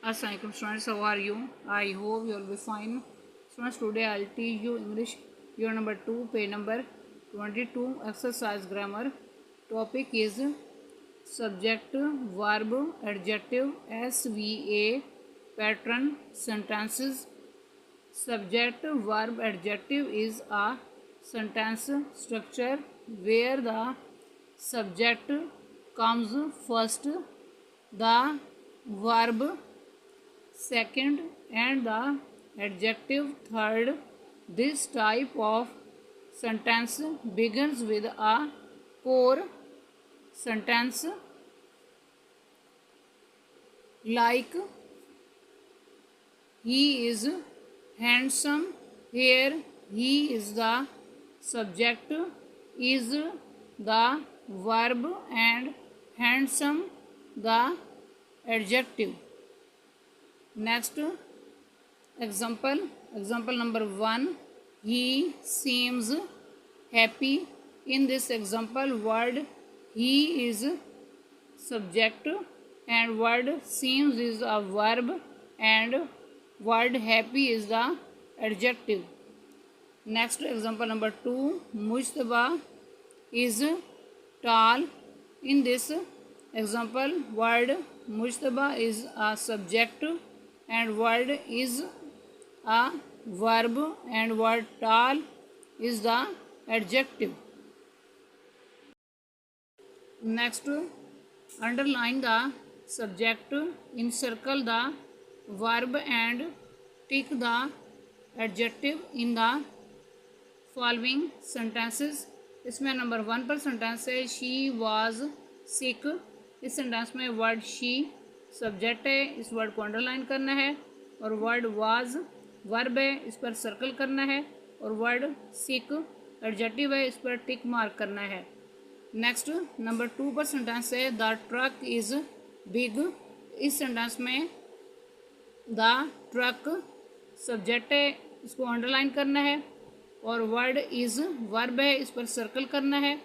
Assalamualaikum students, how are you? I hope you will be fine. Students, today I will teach you English unit number 2, page number 22, exercise grammar. Topic is subject, verb, adjective, SVA, pattern, sentences. Subject, verb, adjective is a sentence structure where the subject comes first, the verb second, and the adjective third. This type of sentence begins with a core sentence like he is handsome. Here he is the subject, is the verb, and handsome the adjective. Next example number 1, he seems happy. In this example, word he is subject and word seems is a verb and word happy is the adjective. Next example number 2, Mujtaba is tall. In this example, word Mujtaba is a subject and word is a verb and word tall is the adjective. Next, underline the subject, encircle the verb and tick the adjective in the following sentences. इसमें number 1 पर sentence है she was sick. इस sentence में word she subject है, इस word को underline करना है, और वर्ड वाज वर्ब है, इस पर सर्कल करना है, और वर्ड सिक एडजेक्टिव है, इस पर टिक मार्क करना है. नेक्स्ट नंबर 2 पर सेंटेंस है द ट्रक इज़ बिग. इस सेंटेंस में द ट्रक सब्जेक्ट है, इसको अंडरलाइन करना है, और वर्ड इज़ वर्ब है, इस पर सर्कल करना है,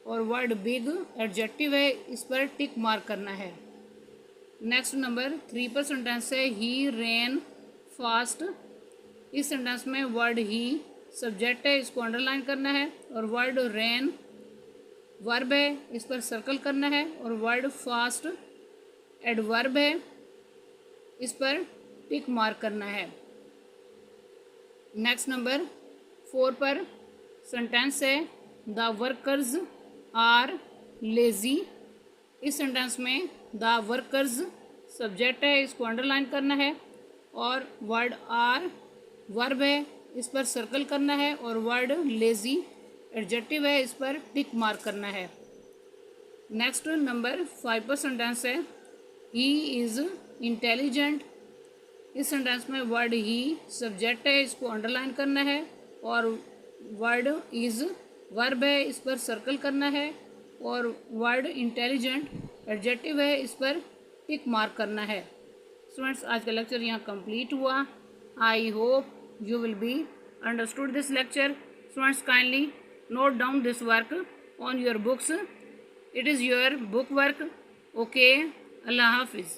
और वर्ड बिग एडजेक्टिव है, इस पर टिक मार्क करना है. नेक्स्ट नंबर 3 पर सेंटेंस है ही रेन फास्ट. इस सेंटेंस में वर्ड ही सब्जेक्ट है, इसको अंडरलाइन करना है, और वर्ड रेन वर्ब है, इस पर सर्कल करना है, और वर्ड फास्ट एडवर्ब है, इस पर टिक मार्क करना है. नेक्स्ट नंबर 4 पर सेंटेंस है द वर्कर्स आर लेज़ी. इस सेंटेंस में द वर्कर्स सब्जेक्ट है, इसको अंडरलाइन करना है, और वर्ड आर वर्ब है, इस पर सर्कल करना है, और वर्ड लेज़ी एडजेक्टिव है, इस पर टिक मार्क करना है. नेक्स्ट नंबर 5 पर सेंटेंस है ही इज़ इंटेलिजेंट. इस सेंटेंस में वर्ड ही सब्जेक्ट है, इसको अंडरलाइन करना है, और वर्ड इज़ वर्ब है, इस पर सर्कल करना है, और वर्ड इंटेलिजेंट एडजेक्टिव है, इस पर टिक मार्क करना है. स्टूडेंट्स, आज का लेक्चर यहाँ कंप्लीट हुआ. I hope you will be understood this lecture. Students, kindly note down this work on your books. It is your book work. Okay, Allah Hafiz.